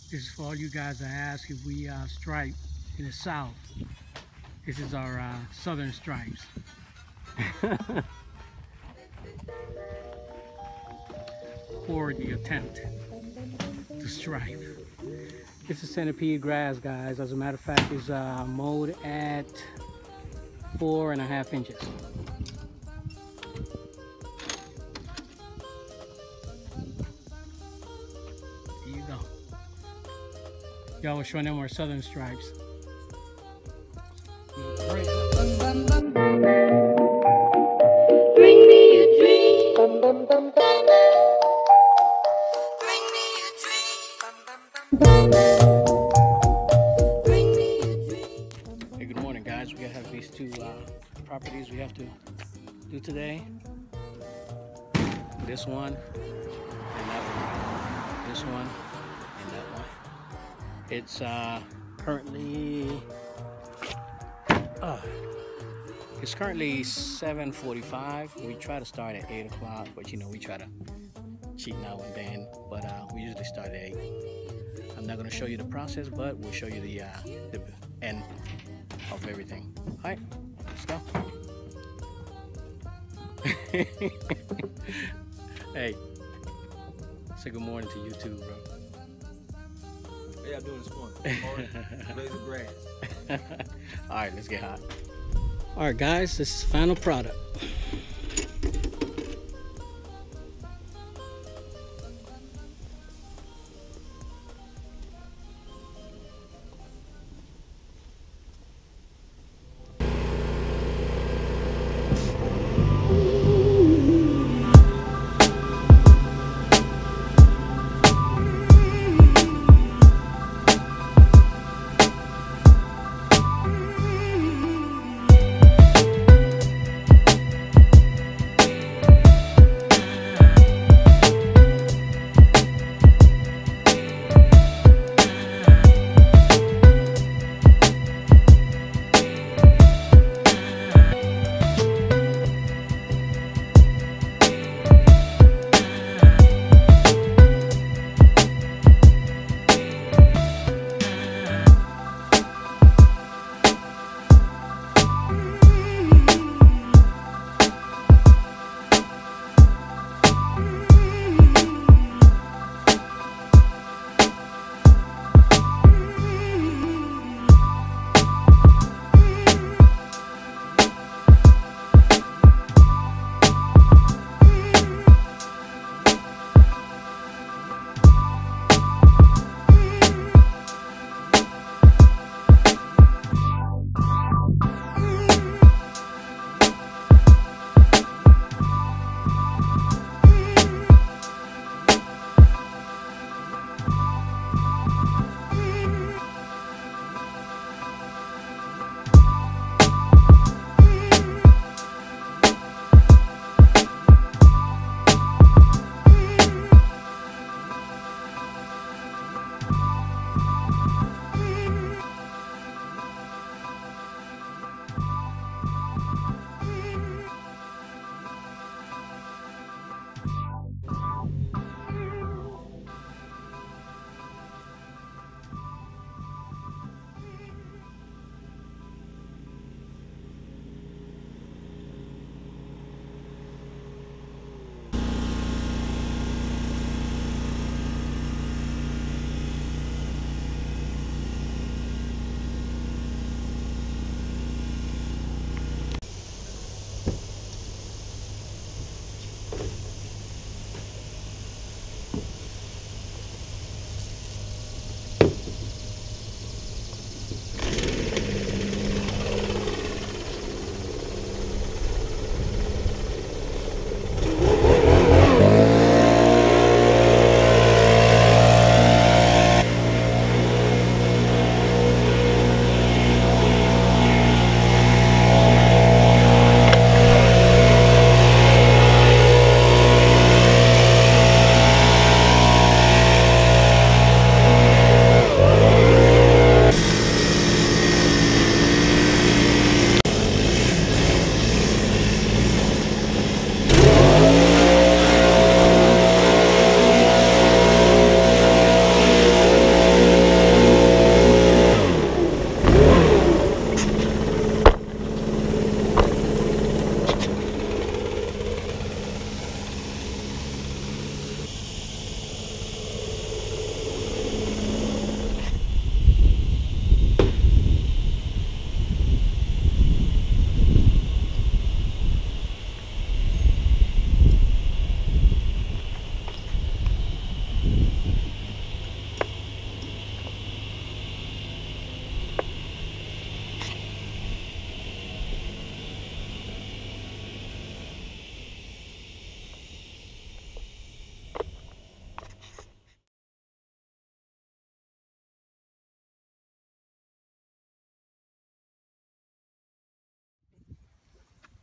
This is for all you guys that ask if we stripe in the south. This is our southern stripes. For the attempt to stripe. This is centipede grass, guys. As a matter of fact, it's mowed at 4.5 inches. There you go. Y'all was showing them our southern stripes. Great. Bring me a dream. Hey, good morning, guys. We have these two properties we have to do today. This one and that one. This one and that one. It's currently 7:45. We try to start at 8 o'clock, but you know, we try to cheat now and then, but we usually start at 8. I'm not going to show you the process, but we'll show you the end of everything. All right, let's go. Hey, say good morning to you too, bro. How y'all doing this morning? Blaze of grass. All right, let's get hot. All right, guys, this is the final product.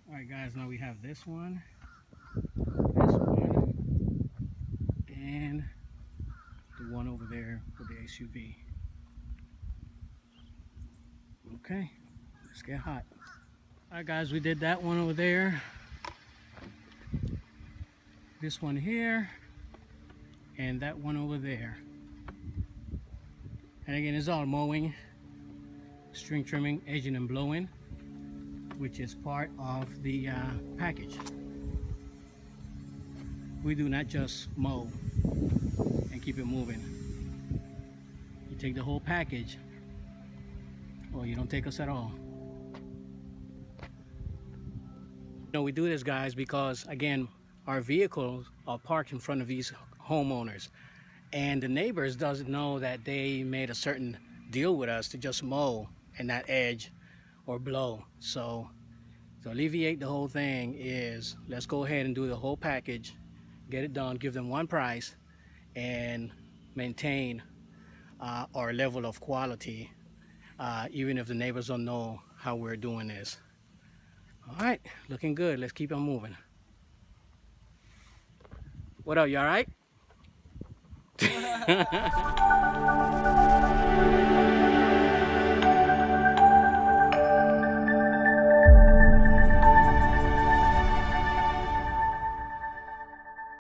All right, guys, now we have this one, and the one over there with the SUV. Okay, let's get hot. All right, guys, we did that one over there, this one here, and that one over there. And again, it's all mowing, string trimming, edging, and blowing, which is part of the package. We do not just mow and keep it moving. You take the whole package, or you don't take us at all. You know, we do this, guys, because again, our vehicles are parked in front of these homeowners, and the neighbors doesn't know that they made a certain deal with us to just mow and not edge or blow. So to alleviate the whole thing is, let's go ahead and do the whole package, get it done, give them one price, and maintain our level of quality, even if the neighbors don't know how we're doing this. All right, looking good. Let's keep on moving. What up, you all right?